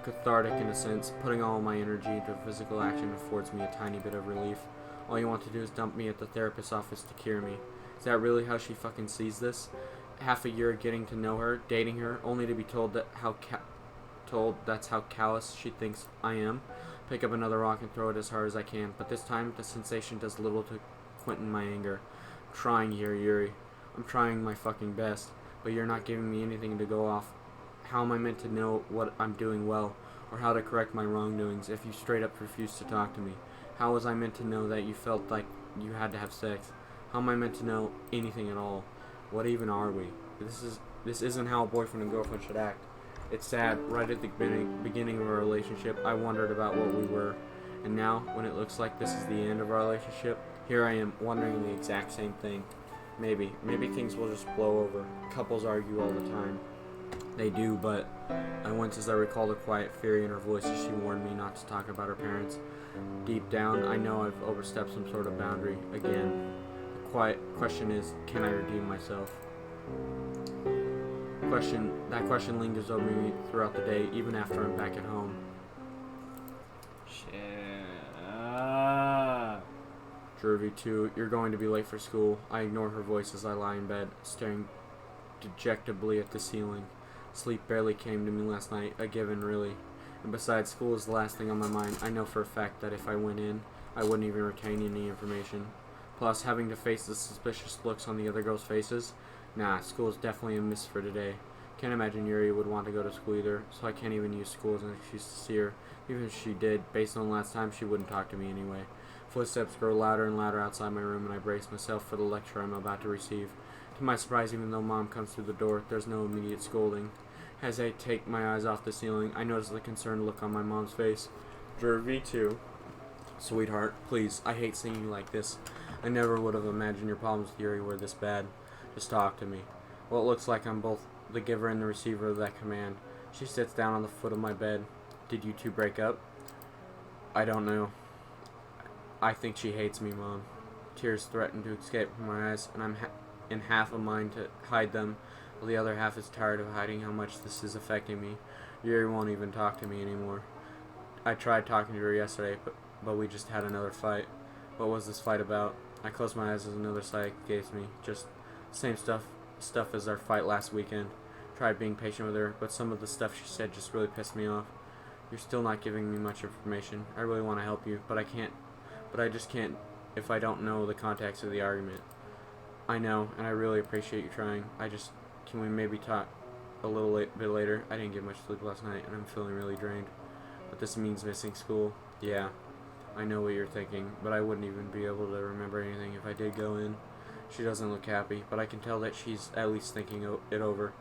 cathartic in a sense. Putting all my energy into physical action affords me a tiny bit of relief. All you want to do is dump me at the therapist's office to cure me. Is that really how she fucking sees this? Half a year getting to know her, dating her, only to be told that's how callous she thinks I am. Pick up another rock and throw it as hard as I can, but this time the sensation does little to quieten my anger. I'm trying here, Yuri. I'm trying my fucking best, but you're not giving me anything to go off. How am I meant to know what I'm doing well, or how to correct my wrongdoings if you straight up refuse to talk to me? How was I meant to know that you felt like you had to have sex? How am I meant to know anything at all? What even are we? This isn't how a boyfriend and girlfriend should act. It's sad. Right at the beginning of our relationship, I wondered about what we were. And now, when it looks like this is the end of our relationship, here I am, wondering the exact same thing. Maybe things will just blow over. Couples argue all the time. They do, but I wince as I recall the quiet fury in her voice as she warned me not to talk about her parents. Deep down, I know I've overstepped some sort of boundary. Again, the question is, can I redeem myself? That question lingers over me throughout the day, even after I'm back at home. Shit. Yuri, too, you're going to be late for school. I ignore her voice as I lie in bed, staring dejectedly at the ceiling. Sleep barely came to me last night, a given really. And besides, school is the last thing on my mind. I know for a fact that if I went in, I wouldn't even retain any information. Plus, having to face the suspicious looks on the other girls' faces, nah, school is definitely a miss for today. Can't imagine Yuri would want to go to school either, so I can't even use school as an excuse to see her. Even if she did, based on last time, she wouldn't talk to me anyway. Footsteps grow louder and louder outside my room, and I brace myself for the lecture I'm about to receive. To my surprise, even though Mom comes through the door, there's no immediate scolding. As I take my eyes off the ceiling, I notice the concerned look on my mom's face. Jervy, too. Sweetheart, please, I hate seeing you like this. I never would have imagined your problems with Yuri were this bad. Just talk to me. Well, it looks like I'm both the giver and the receiver of that command. She sits down on the foot of my bed. Did you two break up? I don't know. I think she hates me, Mom. Tears threaten to escape from my eyes, and I'm in half a mind to hide them, while the other half is tired of hiding how much this is affecting me. Yuri won't even talk to me anymore. I tried talking to her yesterday, but we just had another fight. What was this fight about? I closed my eyes as another sight gazed me. Just same stuff as our fight last weekend. Tried being patient with her, but some of the stuff she said just really pissed me off. You're still not giving me much information. I really want to help you, but I just can't if I don't know the context of the argument. I know, and I really appreciate you trying. Can we maybe talk a little bit later? I didn't get much sleep last night, and I'm feeling really drained. But this means missing school. Yeah, I know what you're thinking, but I wouldn't even be able to remember anything if I did go in. She doesn't look happy, but I can tell that she's at least thinking it over.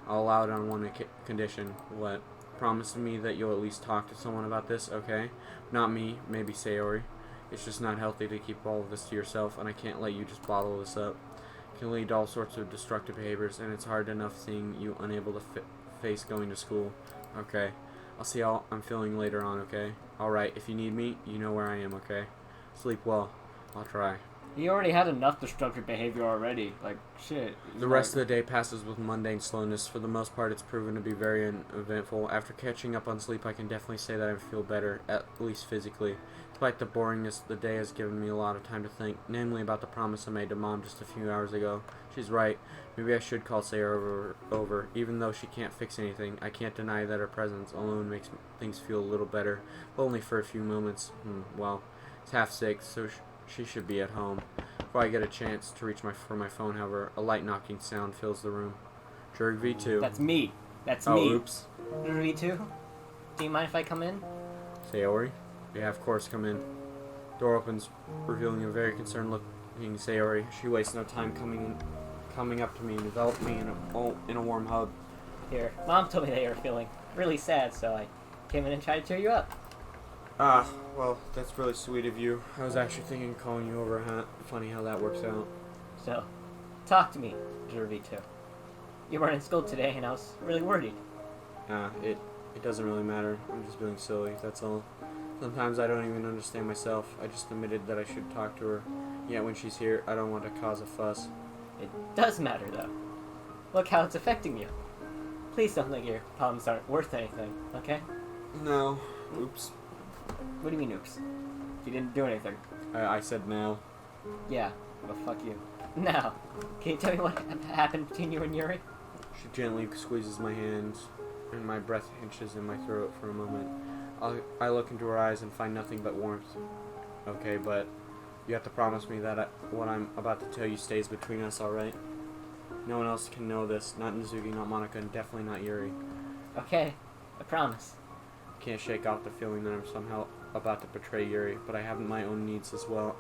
I'll allow it on one condition. What? Promise me that you'll at least talk to someone about this, okay? Not me, maybe Sayori. It's just not healthy to keep all of this to yourself, and I can't let you just bottle this up. It can lead to all sorts of destructive behaviors, and it's hard enough seeing you unable to face going to school. Okay. I'll see how I'm feeling later on, okay? Alright, if you need me, you know where I am, okay? Sleep well. I'll try. He already had enough destructive behavior already. Like, shit. The rest of the day passes with mundane slowness. For the most part, it's proven to be very uneventful. After catching up on sleep, I can definitely say that I feel better, at least physically. Despite the boringness, the day has given me a lot of time to think, namely about the promise I made to Mom just a few hours ago. She's right. Maybe I should call Sayori over. Even though she can't fix anything, I can't deny that her presence alone makes things feel a little better, but only for a few moments. Well, it's 6:30, so she should be at home. Before I get a chance to reach for my phone, however, a light knocking sound fills the room. Jerg V2. That's me. That's oh, me. Oops. V2? Do you mind if I come in? Sayori? Yeah, of course, come in. Door opens, revealing a very concerned looking Sayori. She wastes no time coming up to me and enveloped me in a warm hug. Here, Mom told me that you were feeling really sad, so I came in and tried to cheer you up. Ah, well, that's really sweet of you. I was actually thinking of calling you over, huh? Funny how that works out. So, talk to me, V2. You weren't in school today, and I was really worried. It doesn't really matter. I'm just being silly, that's all. Sometimes I don't even understand myself. I just admitted that I should talk to her. Yet when she's here, I don't want to cause a fuss. It does matter, though. Look how it's affecting you. Please don't think your problems aren't worth anything, okay? No. Oops. What do you mean, oops? You didn't do anything. I said no. Yeah, well, fuck you. Now, can you tell me what happened between you and Yuri? She gently squeezes my hands, and my breath hinches in my throat for a moment. I look into her eyes and find nothing but warmth. Okay, but you have to promise me that what I'm about to tell you stays between us, alright? No one else can know this. Not Nizuki, not Monica, and definitely not Yuri. Okay, I promise. I can't shake off the feeling that I'm somehow about to betray Yuri, but I have my own needs as well.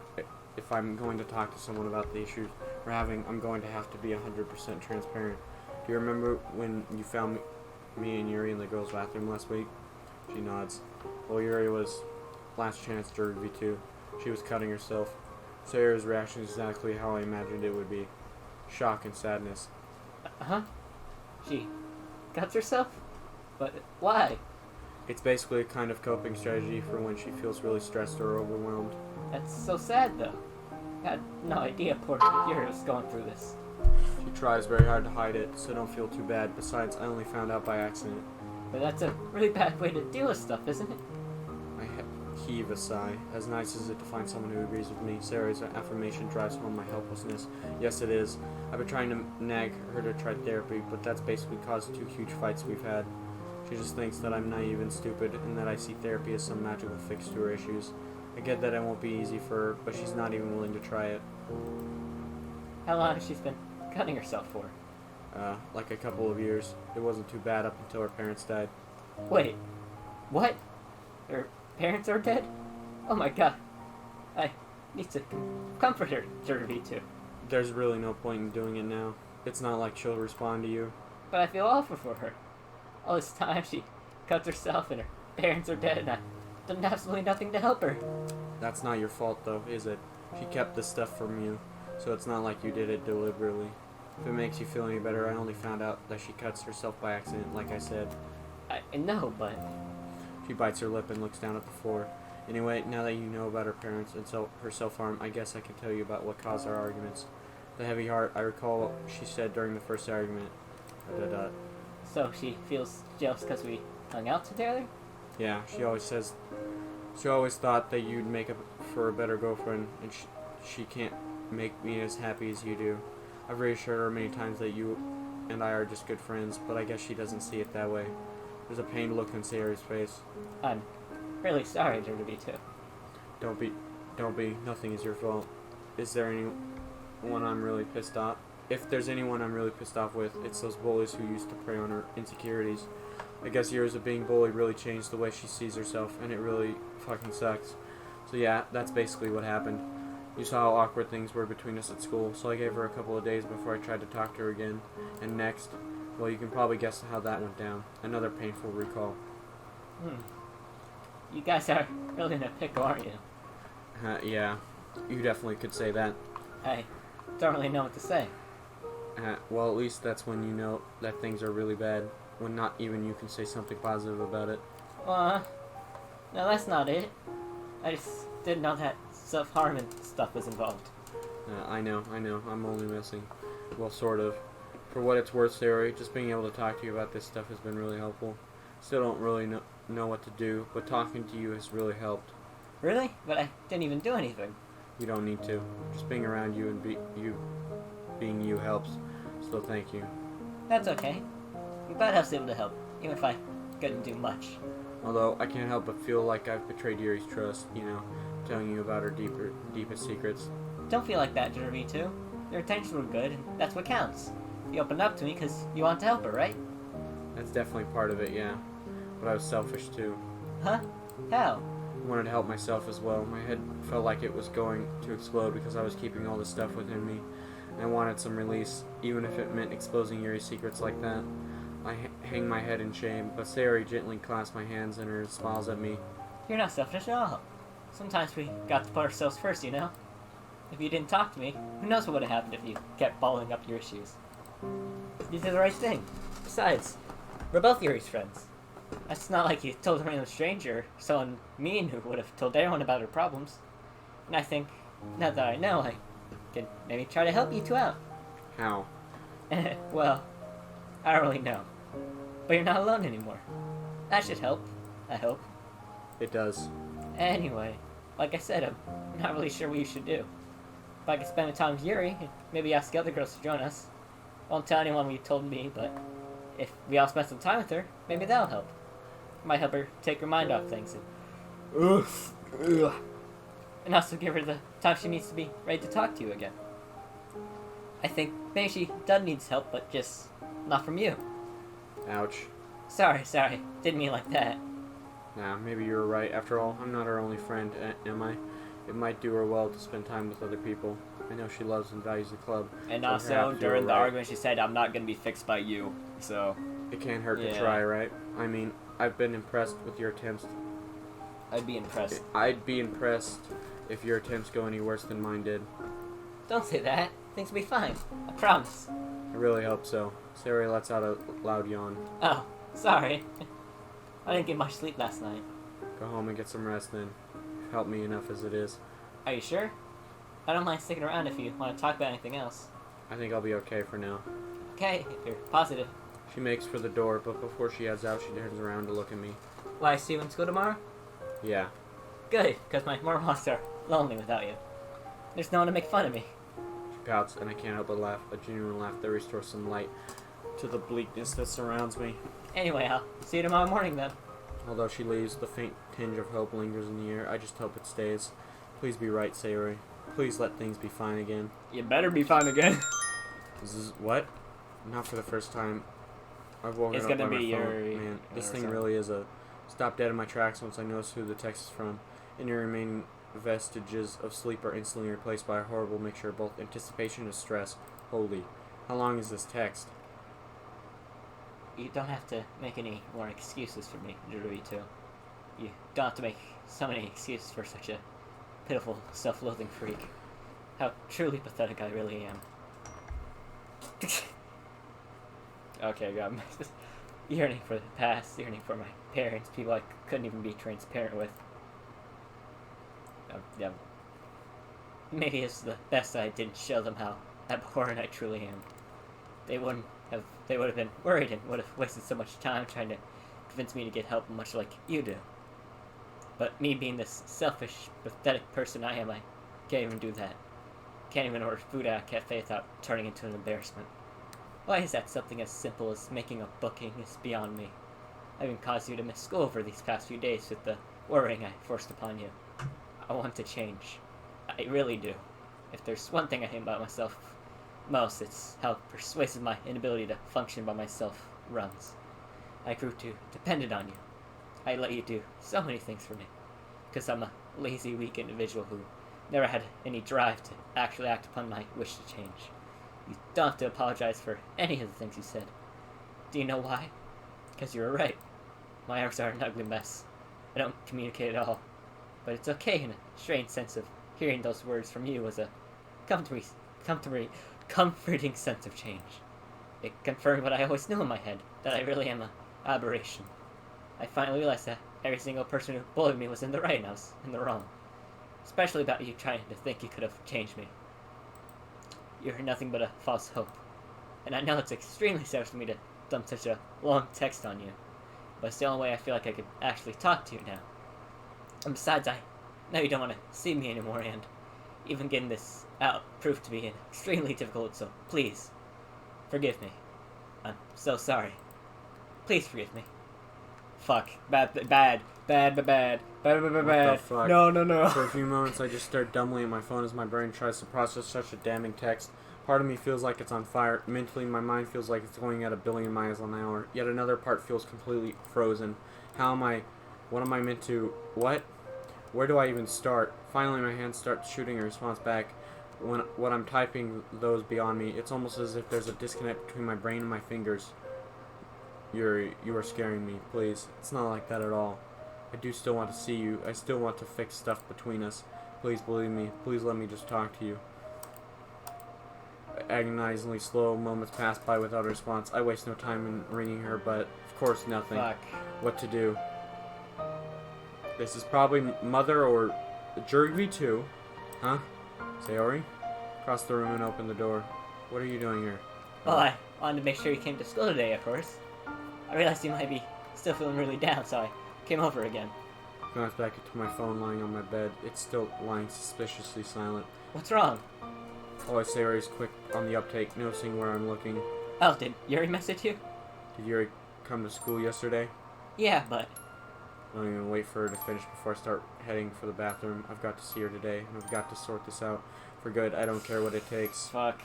If I'm going to talk to someone about the issues we're having, I'm going to have to be 100% transparent. Do you remember when you found me and Yuri in the girls' bathroom last week? She nods. Well, Yuri was last chance to V2. She was cutting herself. Sayori's reaction is exactly how I imagined it would be. Shock and sadness. Uh-huh. She cuts herself? But why? It's basically a kind of coping strategy for when she feels really stressed or overwhelmed. That's so sad, though. had no idea poor Yuri was going through this. She tries very hard to hide it, so don't feel too bad. Besides, I only found out by accident. But that's a really bad way to deal with stuff, isn't it? I heave a sigh. As nice as it to find someone who agrees with me, Sayori's affirmation drives home my helplessness. Yes, it is. I've been trying to nag her to try therapy, but that's basically caused 2 huge fights we've had. She just thinks that I'm naive and stupid, and that I see therapy as some magical fix to her issues. I get that it won't be easy for her, but she's not even willing to try it. How long has she been cutting herself for? Like a couple of years. It wasn't too bad up until her parents died. Wait, what? Her parents are dead? Oh my god. I need to comfort her, Derby, too. There's really no point in doing it now. It's not like she'll respond to you. But I feel awful for her. All this time she cuts herself and her parents are dead and I've done absolutely nothing to help her. That's not your fault, though, is it? She kept this stuff from you, so it's not like you did it deliberately. If it makes you feel any better, I only found out that she cuts herself by accident, like I said. I know, but... She bites her lip and looks down at the floor. Anyway, now that you know about her parents and her self-harm, I guess I can tell you about what caused our arguments. The heavy heart, I recall what she said during the first argument. So she feels jealous because we hung out together? Yeah, she always thought that you'd make up for a better girlfriend, and she can't make me as happy as you do. I've reassured her many times that you and I are just good friends, but I guess she doesn't see it that way. There's a pained look on Sayori's face. I'm really sorry, Derby, too. Don't be. Nothing is your fault. Is there anyone I'm really pissed off? If there's anyone I'm really pissed off with, it's those bullies who used to prey on her insecurities. I guess years of being bullied really changed the way she sees herself, and it really fucking sucks. So yeah, that's basically what happened. You saw how awkward things were between us at school, so I gave her a couple of days before I tried to talk to her again. And next, well, you can probably guess how that went down. Another painful recall. You guys are really in a pickle, aren't you? Yeah, you definitely could say that. I don't really know what to say. Well, at least that's when you know that things are really bad, when not even you can say something positive about it. No, that's not it. I just didn't know that self-harm and stuff was involved. I know, I'm only messing. Well, sort of. For what it's worth, Sayori, just being able to talk to you about this stuff has been really helpful. Still don't really know what to do, but talking to you has really helped. Really? But I didn't even do anything. You don't need to. Just being around you and being you helps. So thank you. That's okay. I'm glad I was able to help, even if I couldn't do much. Although, I can't help but feel like I've betrayed Yuri's trust, telling you about her deepest secrets. Don't feel like that, Derby, too. Your intentions were good, and that's what counts. You opened up to me because you want to help her, right? That's definitely part of it, yeah. But I was selfish, too. Huh? How? I wanted to help myself as well. My head felt like it was going to explode because I was keeping all this stuff within me. And I wanted some release, even if it meant exposing Yuri's secrets like that. I hang my head in shame, but Sayori gently clasps my hands in her and smiles at me. You're not selfish at all. Sometimes we got to put ourselves first, you know? If you didn't talk to me, who knows what would have happened if you kept bottling up your issues. You did the right thing. Besides, we're both Yuri's friends. It's not like you told a random stranger, someone mean who would have told everyone about her problems. And I think, now that I know, I can maybe try to help you two out. How? Well, I don't really know. But you're not alone anymore. That should help, I hope. It does. Anyway, like I said, I'm not really sure what you should do. If I could spend the time with Yuri, maybe ask the other girls to join us. Won't tell anyone what you told me, but if we all spend some time with her, maybe that'll help. Might help her take her mind off things and also give her the time she needs to be ready to talk to you again. I think maybe she does need help, but just not from you. Ouch. Sorry, didn't mean like that. Nah, maybe you were right. After all, I'm not her only friend, am I? It might do her well to spend time with other people. I know she loves and values the club. And so also, perhaps you during were the right. argument, she said, I'm not going to be fixed by you. So, It can't hurt to Yeah. try, right? I mean, I've been impressed with your attempts. I'd be impressed. I'd be impressed if your attempts go any worse than mine did. Don't say that. Things will be fine. I promise. I really hope so. Sayori lets out a loud yawn. Oh, sorry. I didn't get much sleep last night. Go home and get some rest then. You've helped me enough as it is. Are you sure? I don't mind sticking around if you want to talk about anything else. I think I'll be okay for now. Okay, if you're positive. She makes for the door, but before she heads out, she turns around to look at me. Why, see you in school tomorrow? Yeah. Good, because my morons are lonely without you. There's no one to make fun of me. She pouts, and I can't help but laugh, a genuine laugh that restores some light to the bleakness that surrounds me. Anyway, I'll see you tomorrow morning then. Although she leaves, the faint tinge of hope lingers in the air. I just hope it stays. Please be right, Sayori. Please let things be fine again. You better be fine again. This is what? Not for the first time. I've woken It's up by gonna my be phone. Yuri Man, this or thing something. really is a stop dead in my tracks once I notice who the text is from. Any remaining vestiges of sleep are instantly replaced by a horrible mixture of both anticipation and stress. Holy. How long is this text? You don't have to make any more excuses for me, Yuri, too. You don't have to make so many excuses for such a pitiful, self-loathing freak. How truly pathetic I really am. Okay, God, just yearning for the past, yearning for my parents, people I couldn't even be transparent with. Yeah. Maybe it's the best I didn't show them how abhorrent I truly am. They would have been worried and would have wasted so much time trying to convince me to get help, much like you do. But me being this selfish, pathetic person I am, I can't even do that. Can't even order food at a cafe without turning into an embarrassment. Why is that something as simple as making a booking is beyond me? I even caused you to miss school for these past few days with the worrying I forced upon you. I want to change. I really do. If there's one thing I hate about myself most, it's how persuasive my inability to function by myself runs. I grew too dependent on you. I let you do so many things for me. Because I'm a lazy, weak individual who never had any drive to actually act upon my wish to change. You don't have to apologize for any of the things you said. Do you know why? Because you were right. My arms are an ugly mess. I don't communicate at all. But it's okay in a strange sense of hearing those words from you was a comforting sense of change. It confirmed what I always knew in my head, that I really am an aberration. I finally realized that every single person who bullied me was in the right and I was in the wrong. Especially about you trying to think you could have changed me. You're nothing but a false hope. And I know it's extremely selfish of me to dump such a long text on you, but it's the only way I feel like I could actually talk to you now. And besides, I know you don't want to see me anymore, and even getting this out proved to be extremely difficult, so please, forgive me. I'm so sorry. Please forgive me. Fuck. Bad. What the fuck? No. For a few moments, I just stare dumbly at my phone as my brain tries to process such a damning text. Part of me feels like it's on fire. Mentally, my mind feels like it's going at 1,000,000,000 miles an hour. Yet another part feels completely frozen. What am I meant to... What? Where do I even start? Finally, my hands start shooting a response back. When I'm typing those beyond me, it's almost as if there's a disconnect between my brain and my fingers. Yuri, you are scaring me, please. It's not like that at all. I do still want to see you. I still want to fix stuff between us. Please believe me. Please let me just talk to you. Agonizingly slow moments pass by without a response. I waste no time in ringing her, but of course nothing. Fuck. What to do? This is probably Mother or Yuri too. Huh? Sayori? Cross the room and open the door. What are you doing here? Well, I wanted to make sure you came to school today, of course. I realized you might be still feeling really down, so I came over again. Glance back into my phone lying on my bed. It's still lying suspiciously silent. What's wrong? Oh, Sayori's quick on the uptake, noticing where I'm looking. Oh, did Yuri message you? Did Yuri come to school yesterday? Yeah, but... I don't even wait for her to finish before I start heading for the bathroom. I've got to see her today, and I've got to sort this out for good. I don't care what it takes. Fuck.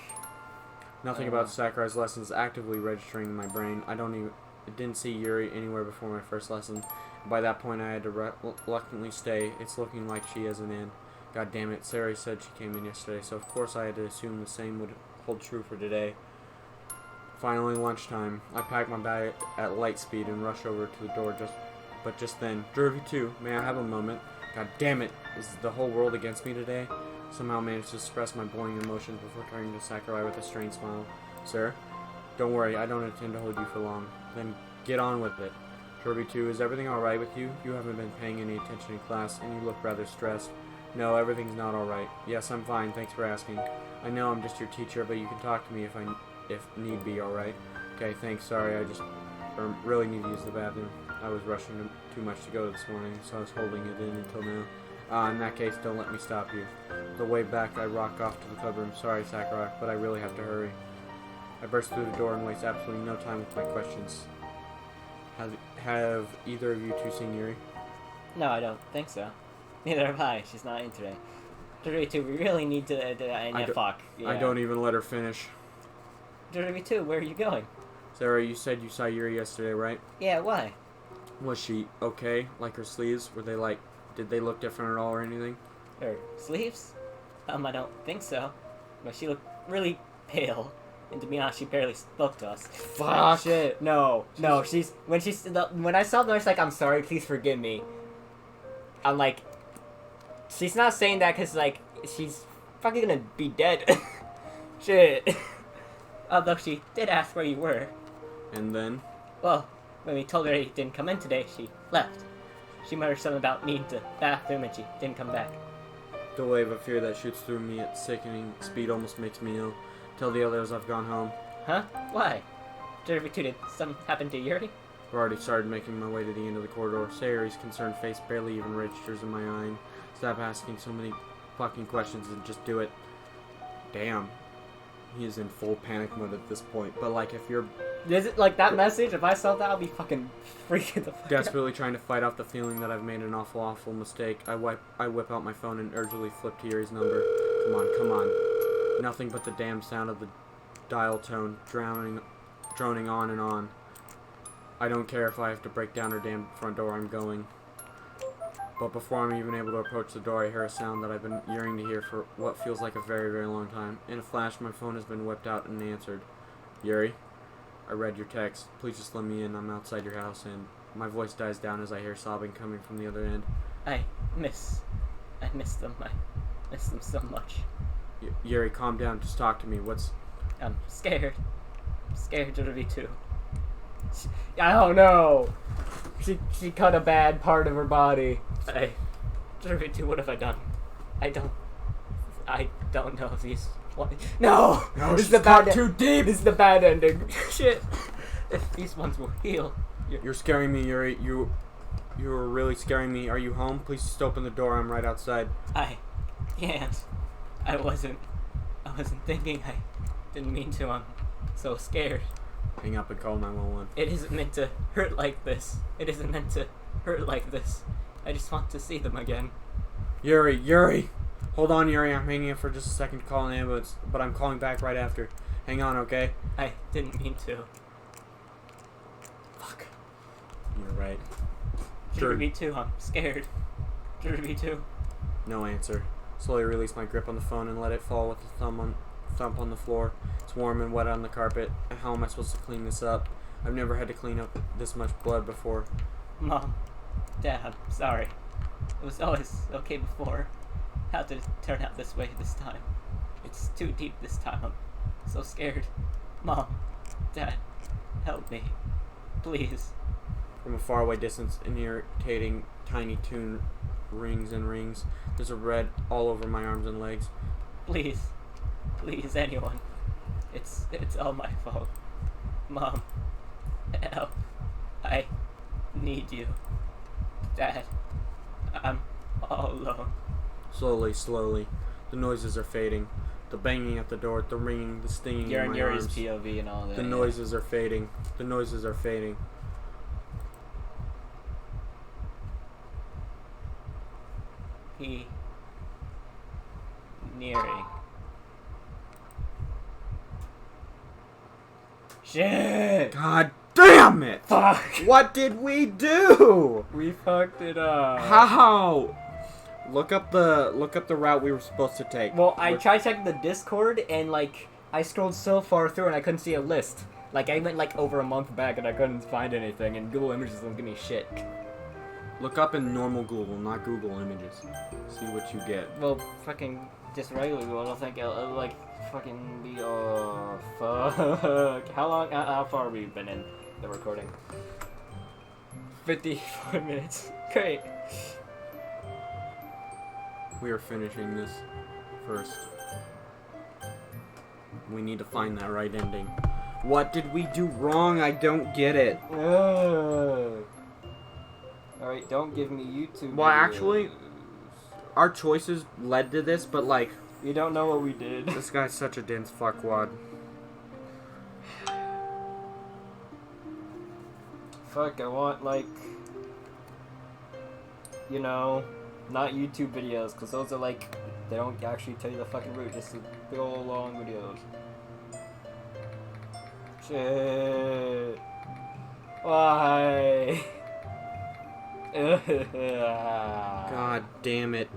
Nothing about Sakurai's lessons actively registering in my brain. I didn't see Yuri anywhere before my first lesson. By that point, I had to reluctantly stay. It's looking like she isn't in. God damn it, Sayori said she came in yesterday, so of course I had to assume the same would hold true for today. Finally, lunchtime. I pack my bag at light speed and rush over to the door just then. Dervy too, may I have a moment? God damn it, is the whole world against me today? Somehow managed to suppress my boiling emotions before turning to Sakurai with a strained smile. Sir? Don't worry, I don't intend to hold you for long. Then get on with it. Dervy too, is everything alright with you? You haven't been paying any attention in class, and you look rather stressed. No, everything's not alright. Yes, I'm fine. Thanks for asking. I know I'm just your teacher, but you can talk to me if need be, alright? Okay, thanks. Sorry, I just really need to use the bathroom. I was rushing too much to go this morning, so I was holding it in until now. In that case, don't let me stop you. The way back, I rock off to the club room. Sorry, Sakura, but I really have to hurry. I burst through the door and waste absolutely no time with my questions. Have either of you two seen Yuri? No, I don't think so. Neither have I. She's not in today. Dorito, we really need to. Fuck. Yeah. I don't even let her finish. Dorito, where are you going? Sarah, you said you saw Yuri yesterday, right? Yeah, why? Was she okay? Like her sleeves? Were they like... Did they look different at all or anything? Her sleeves? I don't think so. But she looked really pale. And to be honest, she barely spoke to us. Fuck! Shit, no. When I saw the nurse like, I'm sorry, please forgive me. I'm like... She's not saying that because, like, she's fucking gonna be dead. Shit. Although she did ask where you were. And then? Well, when we told her he didn't come in today, she left. She muttered something about needing to bathroom and she didn't come back. The wave of fear that shoots through me at sickening speed almost makes me ill. Tell the others I've gone home. Huh? Why? Did something happen to Yuri? I've already started making my way to the end of the corridor. Sayori's concerned face barely even registers in my eye. Stop asking so many fucking questions and just do it. Damn. He is in full panic mode at this point. But like if you're... Is it like that message? If I saw that, I'll be fucking freaking the fuck out. Desperately trying to fight off the feeling that I've made an awful mistake, I whip out my phone and urgently flip to Yuri's number. Come on. Nothing but the damn sound of the dial tone droning on and on. I don't care if I have to break down her damn front door, I'm going. But before I'm even able to approach the door, I hear a sound that I've been yearning to hear for what feels like a very, very long time. In a flash, my phone has been whipped out and answered. Yuri? I read your text. Please just let me in. I'm outside your house, and my voice dies down as I hear sobbing coming from the other end. I miss them. I miss them so much. Yuri, calm down. Just talk to me. I'm scared. I'm scared to be too. I don't know. She cut a bad part of her body. What have I done? I don't know if these... No! This is the bad... too deep! This is the bad ending. Shit. If these ones will heal... You're scaring me, Yuri. You're really scaring me. Are you home? Please just open the door. I'm right outside. I can't. I wasn't thinking. I didn't mean to. I'm so scared. Hang up and call 911. It isn't meant to hurt like this. It isn't meant to hurt like this. I just want to see them again. Yuri! Hold on, Yuri. I'm hanging up for just a second to call an ambulance, but I'm calling back right after. Hang on, okay? I didn't mean to. Fuck. You're right. Sure. Me too. I'm scared. Me too. No answer. Slowly release my grip on the phone and let it fall with a thump on the floor. It's warm and wet on the carpet. How am I supposed to clean this up? I've never had to clean up this much blood before. Mom, Dad, I'm sorry. It was always okay before. How did it turn out this way this time? It's too deep this time. I'm so scared. Mom, Dad, help me. Please. From a faraway distance, an irritating tiny tune rings and rings. There's a red all over my arms and legs. Please, anyone. It's all my fault. Mom, help. I need you. Dad, I'm all alone. Slowly, the noises are fading. The banging at the door, the ringing, the stinging You're in in my Yuri's arms. POV and all that. The noises are fading. The noises are fading. Nearing. Shit! God damn it! Fuck! What did we do? We fucked it up. How? Look up the route we were supposed to take. Well, I tried checking the Discord and like I scrolled so far through and I couldn't see a list. Like I went like over a month back and I couldn't find anything and Google Images don't give me shit. Look up in normal Google, not Google Images. See what you get. Well, fucking just regular Google. I don't think it'll like fucking be. Oh fuck! How far have we been in the recording? 54 minutes. Great. We are finishing this first. We need to find that right ending. What did we do wrong? I don't get it. Alright, don't give me YouTube Well, actually- videos. Our choices led to this, but like, You don't know what we did. this guy's such a dense fuckwad. Fuck, I want, like... You know, not YouTube videos, because those are like... They don't actually tell you the fucking route, just the big ol' long videos. Shit. Why? God damn it.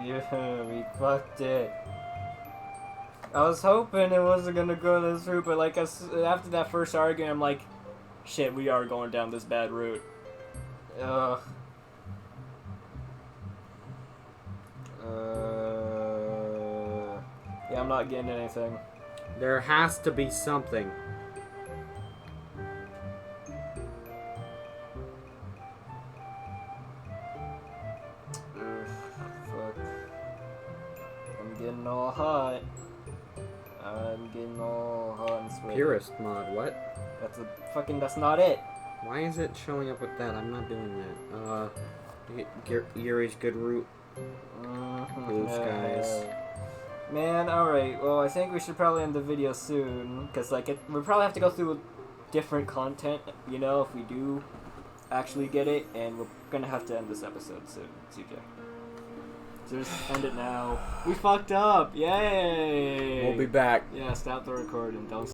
Yeah, we fucked it. I was hoping it wasn't gonna go this route, but like after that first argument, I'm like, shit, we are going down this bad route. Ugh. Yeah, I'm not getting anything. There has to be something. Fuck. I'm getting all hot. I'm getting all hot and sweaty. Purist mod, what? That's not it. Why is it showing up with that? I'm not doing that. Yuri's good route. Blue skies. Man, alright, well I think we should probably end the video soon, because like we'll probably have to go through different content, you know, if we do actually get it, and we're gonna have to end this episode soon, CJ. So just end it now. We fucked up! Yay! We'll be back. Yeah, stop the recording, don't